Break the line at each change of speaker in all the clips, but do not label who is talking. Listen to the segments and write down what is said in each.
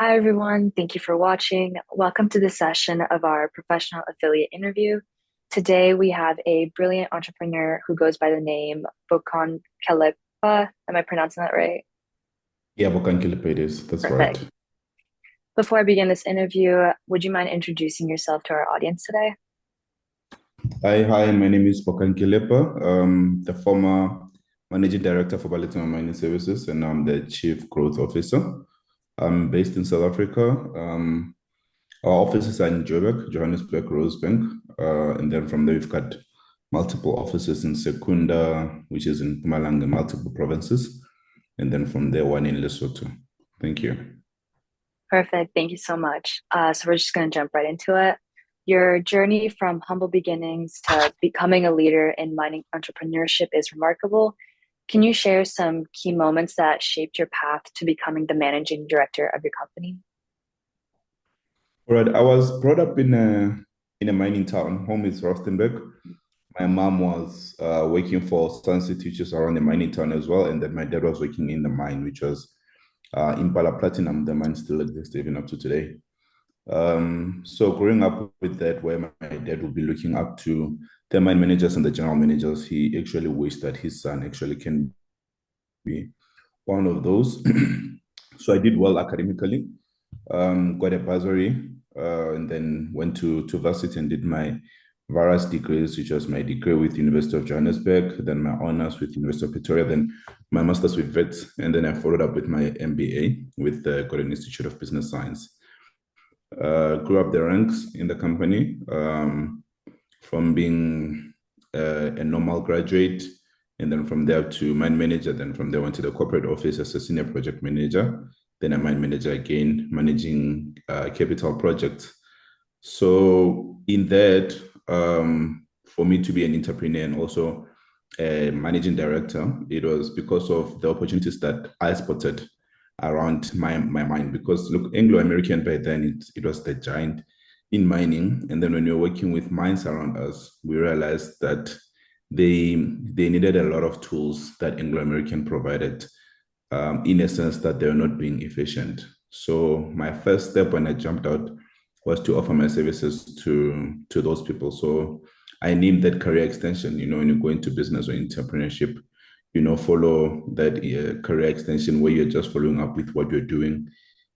Hi, everyone. Thank you for watching. Welcome to the session of our professional affiliate interview. Today, we have a brilliant entrepreneur who goes by the name Bokang Kelepa. Am I pronouncing that right?
Yeah, Bokang, that's right.
Perfect. Before I begin this interview, would you mind introducing yourself to our audience today?
Hi, my name is Bokang Kelepa, the former managing director for Baletsema Mining Services, and I'm the chief growth officer. I'm based in South Africa. Our offices are in Johannesburg, Rosebank, and then from there we've got multiple offices in Secunda, which is in Mpumalanga, multiple provinces, and then from there one in Lesotho. Thank you.
Perfect. Thank you so much. So we're just going to jump right into it. Your journey from humble beginnings to becoming a leader in mining entrepreneurship is remarkable. Can you share some key moments that shaped your path to becoming the managing director of your company?
All right, I was brought up in a mining town. Home is Rustenburg. My mom was working for Sunset Teachers around the mining town as well, and then my dad was working in the mine, which was Impala Platinum. The mine still exists even up to today. So growing up with that, where my dad would be looking up to the mine managers and the general managers, he actually wished that his son actually can be one of those. So I did well academically, got a bursary, and then went to varsity and did my various degrees, which was my degree with University of Johannesburg, then my honors with University of Pretoria, then my master's with WITS, and then I followed up with my MBA with the Gordon Institute of Business Science. Grew up the ranks in the company, from being a normal graduate, and then from there to mine manager. Then from there went to the corporate office as a senior project manager. Then a mine manager again, managing capital projects. So in that, for me to be an entrepreneur and also a managing director, it was because of the opportunities that I spotted around my mind. Because look, Anglo American by then it was the giant in mining, and then when you're working with mines around us, we realized that they needed a lot of tools that Anglo American provided, in a sense that they're not being efficient. So my first step when I jumped out was to offer my services to those people. So I named that career extension. When you go into business or entrepreneurship, follow that career extension where you're just following up with what you're doing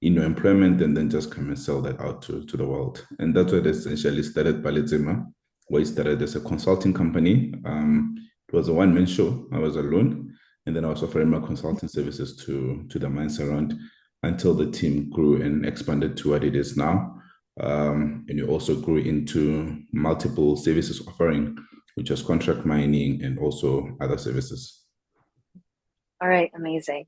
in your employment and then just come and sell that out to the world. And that's what essentially started Baletsema, where it started as a consulting company. It was a one-man show. I was alone. And then I was offering my consulting services to the mines around until the team grew and expanded to what it is now. And you also grew into multiple services offering, which was contract mining and also other services.
All right, amazing.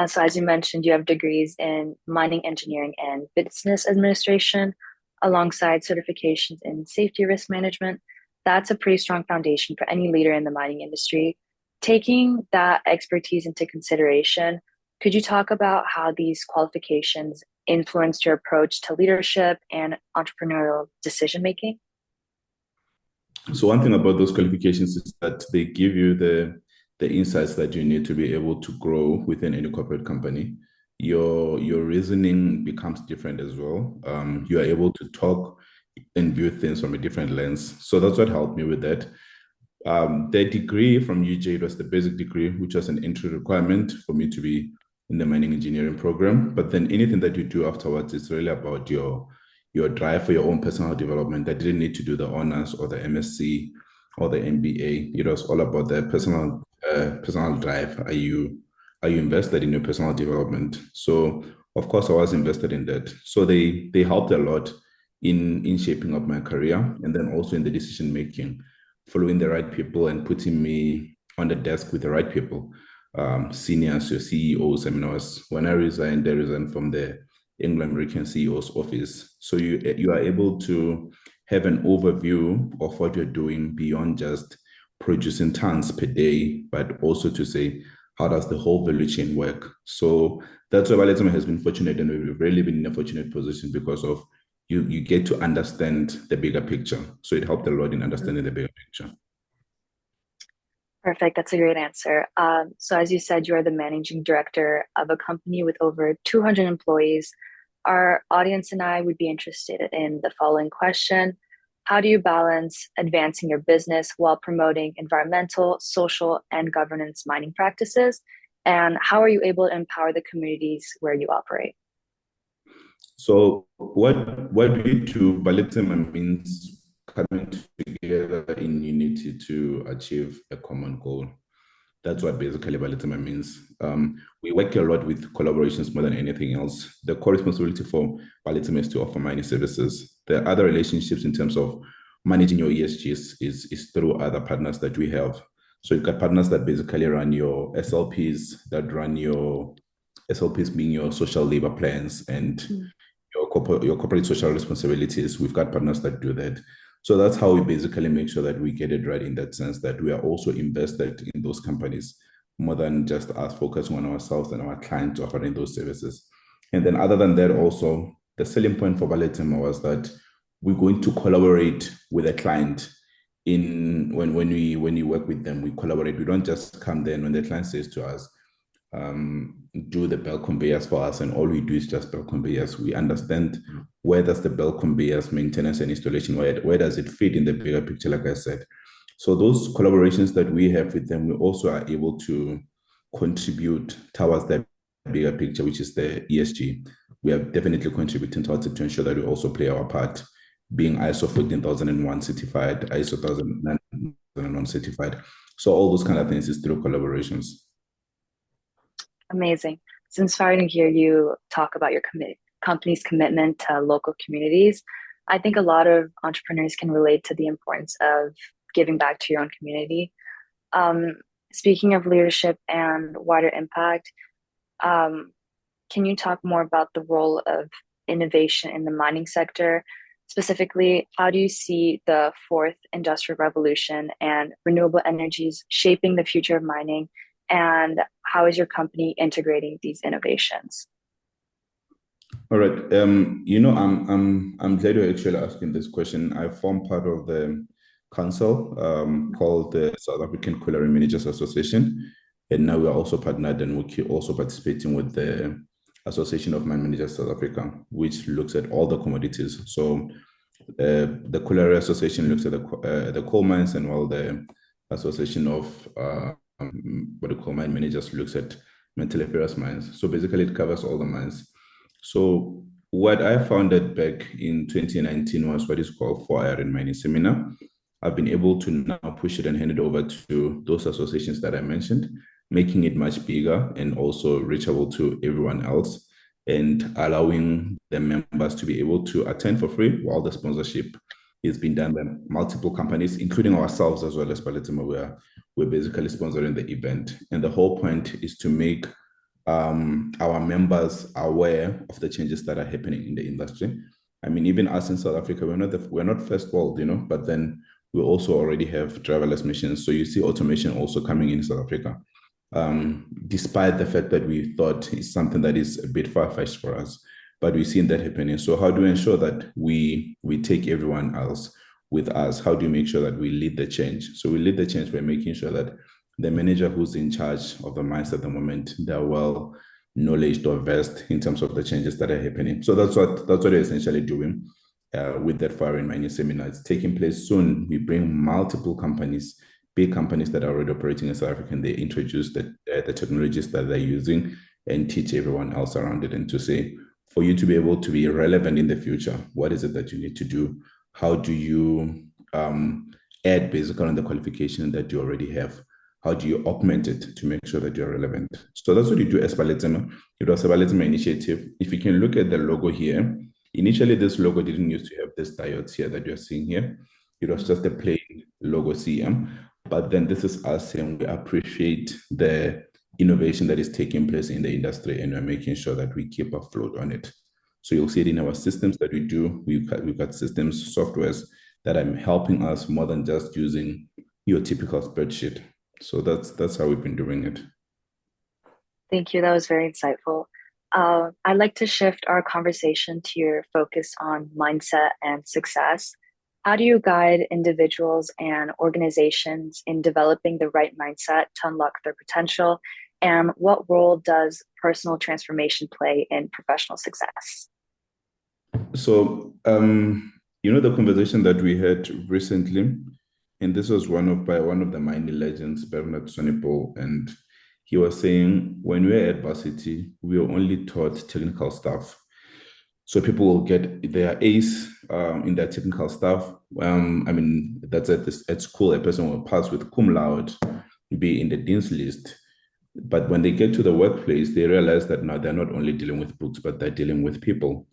So as you mentioned, you have degrees in mining engineering and business administration, alongside certifications in safety risk management. That's a pretty strong foundation for any leader in the mining industry. Taking that expertise into consideration, could you talk about how these qualifications influenced your approach to leadership and entrepreneurial decision making?
So one thing about those qualifications is that they give you the insights that you need to be able to grow within any corporate company. Your reasoning becomes different as well. You are able to talk and view things from a different lens. So that's what helped me with that. The degree from UJ was the basic degree, which was an entry requirement for me to be in the mining engineering program. But then anything that you do afterwards is really about your drive for your own personal development. I didn't need to do the honors or the MSc or the MBA. It was all about the personal drive. Are you invested in your personal development? So of course I was invested in that. So they helped a lot in shaping up my career and then also in the decision making, following the right people and putting me on the desk with the right people, seniors, your CEOs. I mean, when I resigned, I resigned from the Anglo American CEO's office. So you are able to have an overview of what you're doing beyond just producing tons per day, but also to say, how does the whole value chain work? So that's why Baletsema has been fortunate, and we've really been in a fortunate position because of you get to understand the bigger picture. So it helped a lot in understanding the bigger picture.
Perfect. That's a great answer. So, as you said, you are the managing director of a company with over 200 employees. Our audience and I would be interested in the following question. How do you balance advancing your business while promoting environmental, social, and governance mining practices? And how are you able to empower the communities where you operate?
So what we do, Baletsema means coming together in unity to achieve a common goal. That's what basically Baletsema means. We work a lot with collaborations more than anything else. The core responsibility for Baletsema is to offer mining services. The other relationships in terms of managing your ESGs is through other partners that we have. So you've got partners that basically run your SLPs, that run your SLPs being your social labor plans and your corporate social responsibilities. We've got partners that do that. So that's how we basically make sure that we get it right in that sense, that we are also invested in those companies more than just us focusing on ourselves and our clients offering those services. And then other than that, also the selling point for Baletsema was that we're going to collaborate with a client in when we work with them, we collaborate. We don't just come there and when the client says to us, do the belt conveyors for us, and all we do is just belt conveyors. We understand where does the belt conveyors maintenance and installation, where does it fit in the bigger picture, like I said. So those collaborations that we have with them, we also are able to contribute towards that bigger picture, which is the ESG. We are definitely contributing towards it to ensure that we also play our part, being ISO 14001 certified, ISO 10001 certified. So all those kind of things is through collaborations.
Amazing. It's inspiring to hear you talk about your company's commitment to local communities. I think a lot of entrepreneurs can relate to the importance of giving back to your own community. Um, Speaking of leadership and wider impact, um, can you talk more about the role of innovation in the mining sector? Specifically, how do you see the fourth industrial revolution and renewable energies shaping the future of mining? And how is your company integrating these innovations?
All right. I'm glad you're actually asking this question. I form part of the council called the South African Colliery Managers Association, and now we are also partnered and we're also participating with the Association of Mine Managers South Africa, which looks at all the commodities. So the Colliery Association looks at the coal mines, and while the Association of what the coal mine managers looks at metalliferous mines. So basically, it covers all the mines. So what I founded back in 2019 was what is called 4 Iron Mining Seminar. I've been able to now push it and hand it over to those associations that I mentioned, making it much bigger and also reachable to everyone else, and allowing the members to be able to attend for free while the sponsorship is being done by multiple companies, including ourselves as well as Baletsema. We're basically sponsoring the event. And the whole point is to make our members aware of the changes that are happening in the industry. I mean, even us in South Africa, we're not first world, but then we also already have driverless machines. So you see automation also coming in South Africa, despite the fact that we thought it's something that is a bit far-fetched for us, but we've seen that happening. So how do we ensure that we take everyone else with us? How do you make sure that we lead the change? So we lead the change by making sure that the manager who's in charge of the mines at the moment, they're well knowledge or versed in terms of the changes that are happening. So that's what we're essentially doing with that Fire and Mining Seminar. It's taking place soon. We bring multiple companies, big companies that are already operating in South Africa, and they introduce the technologies that they're using and teach everyone else around it, and to say, for you to be able to be relevant in the future, what is it that you need to do? How do you add basically on the qualification that you already have? How do you augment it to make sure that you're relevant? So that's what you do as Baletsema. It was a Baletsema initiative. If you can look at the logo here, initially this logo didn't used to have this diodes here that you're seeing here. It was just a plain logo CM. But then this is us saying we appreciate the innovation that is taking place in the industry, and we're making sure that we keep afloat on it. So you'll see it in our systems that we do. We've got systems, softwares that are helping us more than just using your typical spreadsheet. So that's how we've been doing it.
Thank you. That was very insightful. I'd like to shift our conversation to your focus on mindset and success. How do you guide individuals and organizations in developing the right mindset to unlock their potential? And what role does personal transformation play in professional success?
So, the conversation that we had recently, and this was by one of the mining legends, Bernard Sonipol, and he was saying when we're at varsity, we are only taught technical stuff. So people will get their Ace in their technical stuff. I mean, that's at school, a person will pass with cum laude, be in the dean's list. But when they get to the workplace, they realize that now they're not only dealing with books, but they're dealing with people.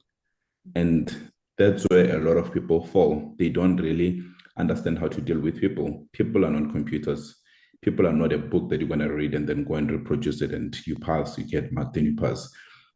And that's where a lot of people fall. They don't really understand how to deal with people. People are not computers. People are not a book that you're going to read and then go and reproduce it and you pass, you get marked, then you pass.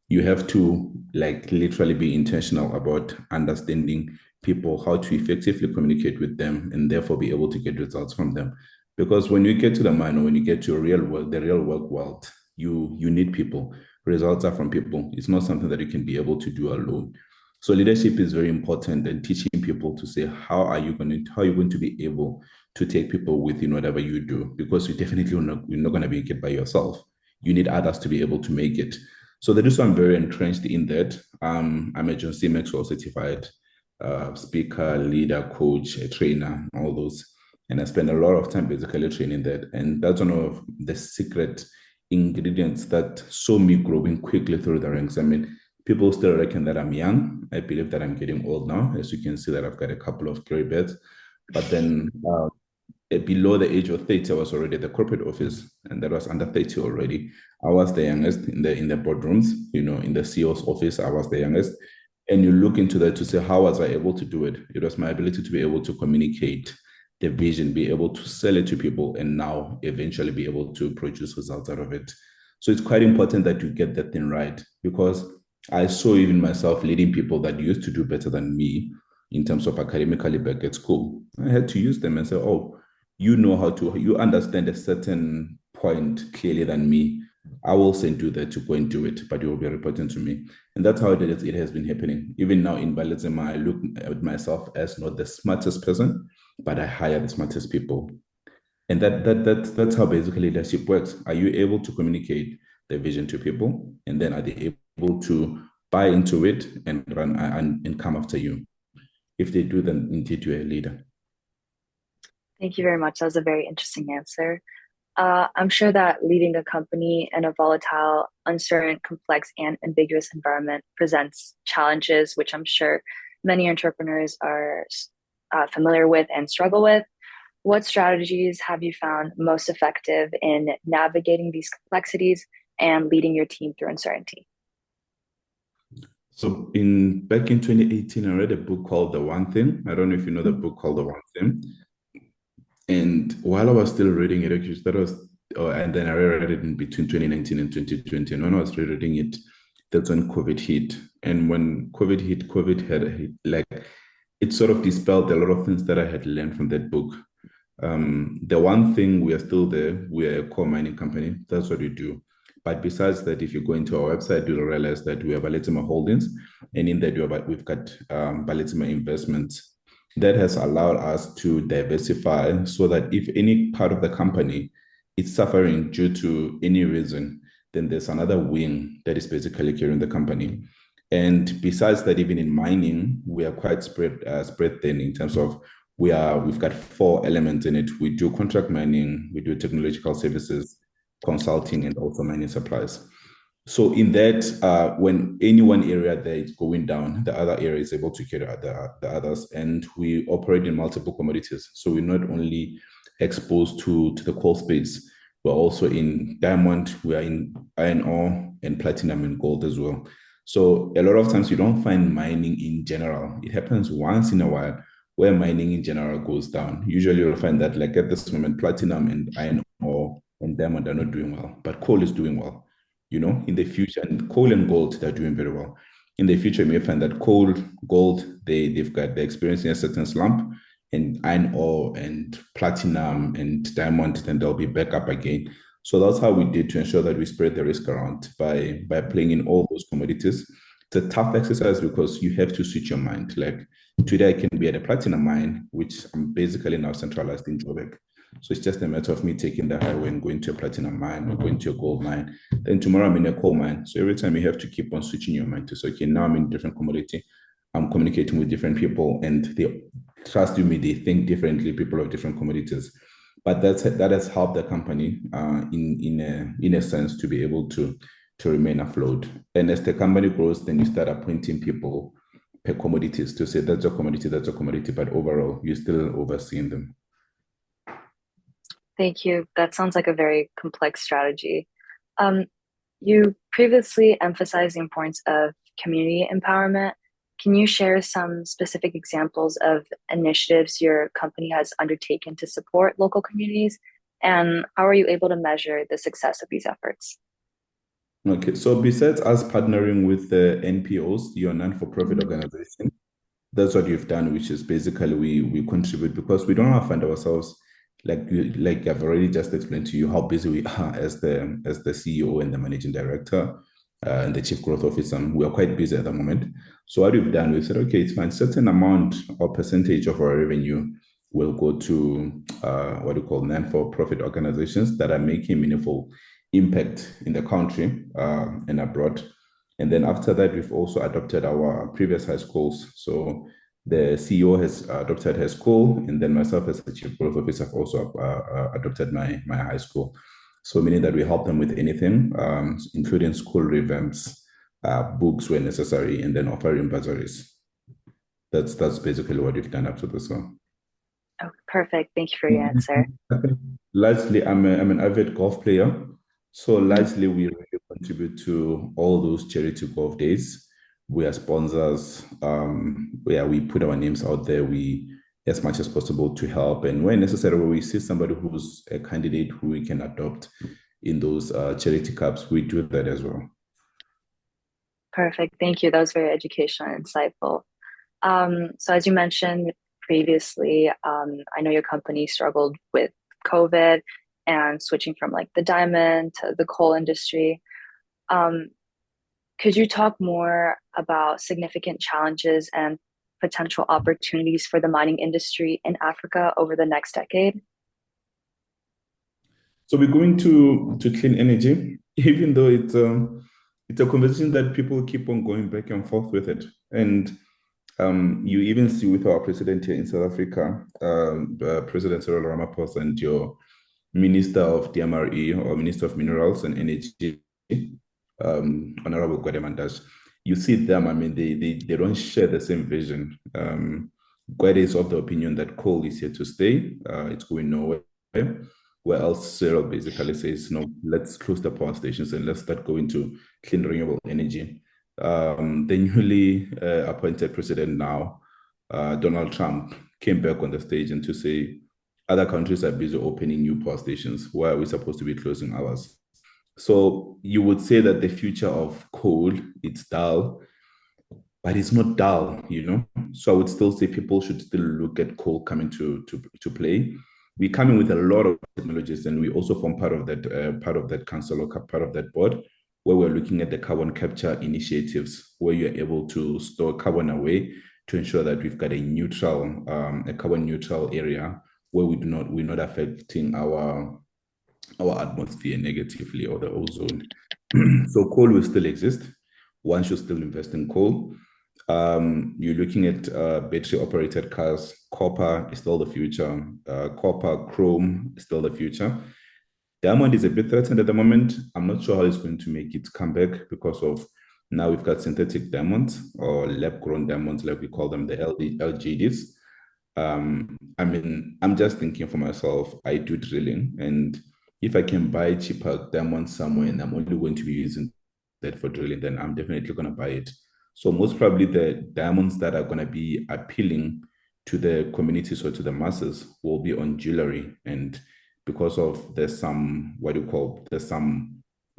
You have to like literally be intentional about understanding people, how to effectively communicate with them, and therefore be able to get results from them. Because when you get to the mine or when you get to real work, the real work world, you need people. Results are from people. It's not something that you can be able to do alone. So leadership is very important, and teaching people to say how are you going to be able to take people within whatever you do, because you're not going to make it by yourself. You need others to be able to make it. So that is why I'm very entrenched in that. I'm a John C. Maxwell certified speaker, leader, coach, a trainer, all those. And I spend a lot of time basically training that. And that's one of the secret ingredients that saw me growing quickly through the ranks. I mean, people still reckon that I'm young. I believe that I'm getting old now. As you can see, that I've got a couple of gray beards. But then below the age of 30, I was already at the corporate office, and that was under 30 already. I was the youngest in the boardrooms, in the CEO's office, I was the youngest. And you look into that to say, how was I able to do it? It was my ability to be able to communicate the vision, be able to sell it to people, and now eventually be able to produce results out of it. So it's quite important that you get that thing right, because I saw even myself leading people that used to do better than me in terms of academically back at school. I had to use them and say, oh, you understand a certain point clearly than me. I will send you there to go and do it, but you will be reporting to me. And that's how it has been happening. Even now in Baletsema, I look at myself as not the smartest person, but I hire the smartest people. And that's how basically leadership works. Are you able to communicate the vision to people? And then are they able to buy into it and run and come after you? If they do, then indeed you're a leader.
Thank you very much. That was a very interesting answer. I'm sure that leading a company in a volatile, uncertain, complex, and ambiguous environment presents challenges, which I'm sure many entrepreneurs are familiar with and struggle with. What strategies have you found most effective in navigating these complexities and leading your team through uncertainty?
So in back in 2018, I read a book called The One Thing. I don't know if you know the book called The One Thing. And while I was still reading it, actually, and then I read it in between 2019 and 2020. And when I was reading it, that's when COVID hit. And when COVID hit, COVID had hit, like, it sort of dispelled a lot of things that I had learned from that book. The one thing, we are still there. We are a core mining company. That's what we do. But besides that, if you go into our website, you'll realize that we have Baletsema Holdings, and in that we've got Baletsema Investments. That has allowed us to diversify so that if any part of the company is suffering due to any reason, then there's another wing that is basically carrying the company. And besides that, even in mining, we are quite spread thin in terms of we've got four elements in it. We do contract mining, we do technological services, consulting, and also mining supplies. So in that, when any one area there is going down, the other area is able to carry the others, and we operate in multiple commodities. So we're not only exposed to the coal space, we're also in diamond, we are in iron ore and platinum and gold as well. So a lot of times you don't find mining in general. It happens once in a while where mining in general goes down. Usually you'll find that like at this moment, platinum and iron ore and diamond are not doing well, but coal is doing well. In the future, and coal and gold, they're doing very well. In the future, you may find that coal, gold, they're experiencing a certain slump, and iron ore and platinum and diamond, then they'll be back up again. So that's how we did to ensure that we spread the risk around by playing in all those commodities. It's a tough exercise because you have to switch your mind. Like today, I can be at a platinum mine, which I'm basically now centralized in Joburg. So it's just a matter of me taking the highway and going to a platinum mine or going to a gold mine. Then tomorrow I'm in a coal mine. So every time you have to keep on switching your mind to say, okay, now I'm in a different commodity. I'm communicating with different people, and they trust you me, they think differently, people of different commodities. But that has helped the company in a sense to be able to remain afloat. And as the company grows, then you start appointing people per commodities to say that's a commodity, that's a commodity, but overall you're still overseeing them.
Thank you. That sounds like a very complex strategy. Um, you previously emphasized the importance of community empowerment. Can you share some specific examples of initiatives your company has undertaken to support local communities? And how are you able to measure the success of these efforts?
Okay, so besides us partnering with the NPOs, your non-for-profit
Mhm.
organization, that's what you've done, which is basically we contribute because we don't want to find ourselves like I've already just explained to you how busy we are as the CEO and the managing director and the chief growth officer. We are quite busy at the moment. So what we've done, we've said, okay, it's fine. Certain amount or percentage of our revenue will go to what we call non-for-profit organizations that are making meaningful impact in the country and abroad. And then after that, we've also adopted our previous high schools. So the CEO has adopted her school, and then myself as the chief growth officer have also adopted my high school. So meaning that we help them with anything, including school revamps, books where necessary, and then offering bursaries. That's basically what we've done up to this one.
Oh, perfect. Thank you for your answer.
Largely, I'm an avid golf player. So
Mhm.
largely, we really contribute to all those charity golf days. We are sponsors. Yeah, we put our names out there. We, as much as possible, to help. And when necessary, when we see somebody who's a candidate who we can adopt in those charity cups, we do that as well.
Perfect. Thank you. That was very educational and insightful. So as you mentioned previously, I know your company struggled with COVID and switching from like the diamond to the coal industry. Um, could you talk more about significant challenges and potential opportunities for the mining industry in Africa over the next decade?
So we're going to clean energy, even though it's a conversation that people keep on going back and forth with it. And you even see with our president here in South Africa, President Cyril Ramaphosa, and your Minister of DMRE or Minister of Minerals and Energy, Honorable Gwademandash, you see them, I mean, they don't share the same vision. Gwede is of the opinion that coal is here to stay, it's going nowhere. Where else Cyril basically says, no, let's close the power stations and let's start going to clean renewable energy. The newly appointed president now, Donald Trump, came back on the stage and to say other countries are busy opening new power stations. Why are we supposed to be closing ours? So you would say that the future of coal, it's dull, but it's not dull. So I would still say people should still look at coal coming to play. We come in with a lot of technologies, and we also form part of that council or part of that board, where we're looking at the carbon capture initiatives, where you're able to store carbon away to ensure that we've got a carbon neutral area where we're not affecting our atmosphere negatively or the ozone. So coal will still exist. One should still invest in coal. You're looking at battery operated cars. Copper is still the future. Copper, chrome is still the future. Diamond is a bit threatened at the moment. I'm not sure how it's going to make its comeback because of now we've got synthetic diamonds or lab grown diamonds, like we call them, the LGDs. I mean, I'm just thinking for myself, I do drilling, and if I can buy cheaper diamonds somewhere and I'm only going to be using that for drilling, then I'm definitely going to buy it. So most probably the diamonds that are going to be appealing to the communities or to the masses will be on jewelry. And because of there's some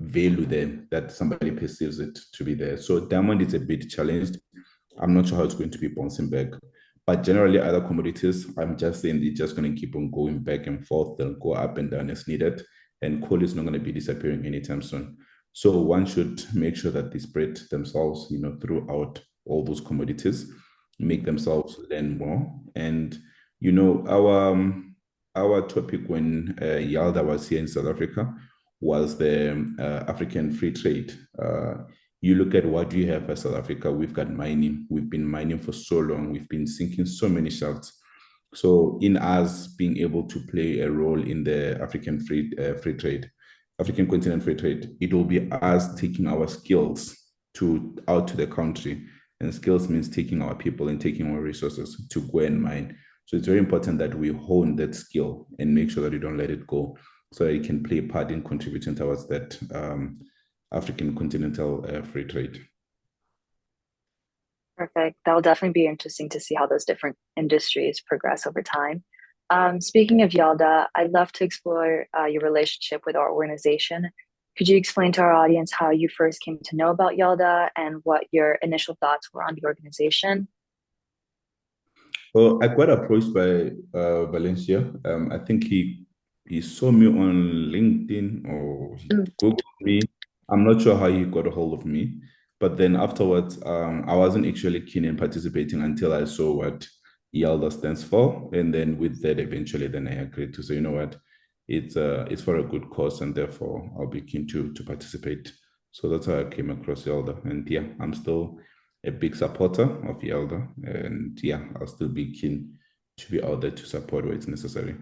value there that somebody perceives it to be there. So diamond is a bit challenged. I'm not sure how it's going to be bouncing back. But generally, other commodities, I'm just saying they're just going to keep on going back and forth. They'll go up and down as needed. And coal is not going to be disappearing anytime soon. So one should make sure that they spread themselves, throughout all those commodities, make themselves learn more. And our topic when YALDA was here in South Africa was the African free trade you look at what we have as South Africa, we've got mining. We've been mining for so long. We've been sinking so many shafts. So in us being able to play a role in the free trade, African continent free trade, it will be us taking our skills to out to the country. And skills means taking our people and taking our resources to go and mine. So it's very important that we hone that skill and make sure that we don't let it go, so that it can play a part in contributing towards that African continental free trade.
Perfect. That'll definitely be interesting to see how those different industries progress over time. Speaking of YALDA, I'd love to explore your relationship with our organization. Could you explain to our audience how you first came to know about YALDA and what your initial thoughts were on the organization?
Well, I got approached by Valencia. I think he saw me on LinkedIn or he
Mm,
Googled me. I'm not sure how he got a hold of me, but then afterwards, I wasn't actually keen in participating until I saw what YALDA stands for, and then with that, eventually, then I agreed to say, you know what, it's for a good cause, and therefore I'll be keen to participate. So that's how I came across YALDA, and yeah, I'm still a big supporter of YALDA. And yeah, I'll still be keen to be out there to support where it's necessary.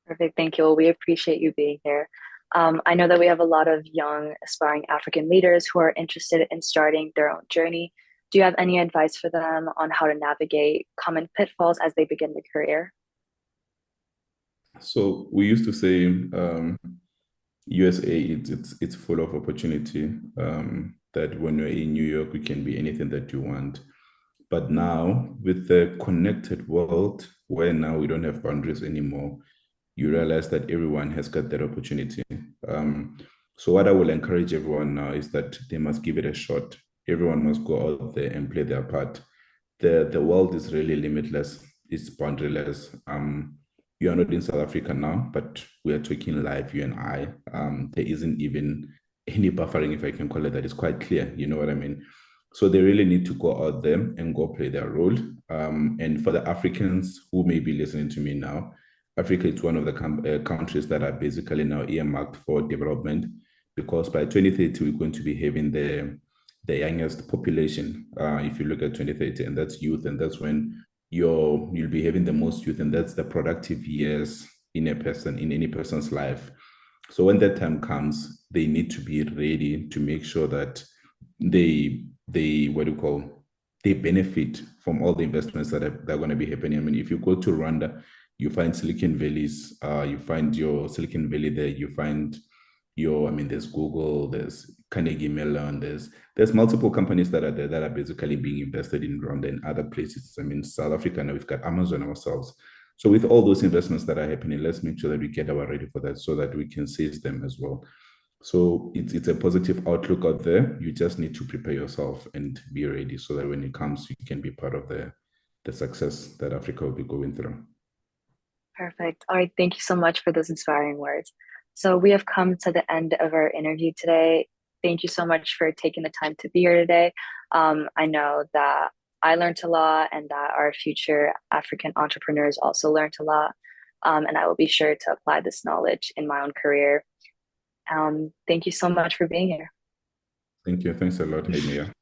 perfect. Thank you. Well, we appreciate you being here. I know that we have a lot of young, aspiring African leaders who are interested in starting their own journey. Do you have any advice for them on how to navigate common pitfalls as they begin their career?
So we used to say USA, it's full of opportunity. That when you're in New York, you can be anything that you want. But now, with the connected world, where now we don't have boundaries anymore, you realize that everyone has got that opportunity. Um, so what I will encourage everyone now is that they must give it a shot. Everyone must go out there and play their part. The world is really limitless. It's boundaryless. You are not in South Africa now, but we are talking live, you and I. There isn't even any buffering, if I can call it that. It's quite clear. You know what I mean? So they really need to go out there and go play their role. And for the Africans who may be listening to me now, Africa is one of the countries that are basically now earmarked for development, because by 2030 we're going to be having the youngest population. If you look at 2030, and that's youth, and that's when you'll be having the most youth, and that's the productive years in a person, in any person's life. So when that time comes, they need to be ready to make sure that they what do you call, they benefit from all the investments that are going to be happening. I mean, if you go to Rwanda, you find Silicon Valleys, you find your Silicon Valley there, you find your, I mean, there's Google, there's Carnegie Mellon, there's multiple companies that are there that are basically being invested in Rwanda and other places. I mean, South Africa, now we've got Amazon ourselves. So with all those investments that are happening, let's make sure that we get our ready for that so that we can seize them as well. So it's a positive outlook out there. You just need to prepare yourself and be ready so that when it comes, you can be part of the success that Africa will be going through.
Perfect. All right. Thank you so much for those inspiring words. So we have come to the end of our interview today. Thank you so much for taking the time to be here today. I know that I learned a lot and that our future African entrepreneurs also learned a lot. And I will be sure to apply this knowledge in my own career. Thank you so much for being here.
Thank you. Thanks a lot, Hey Mia.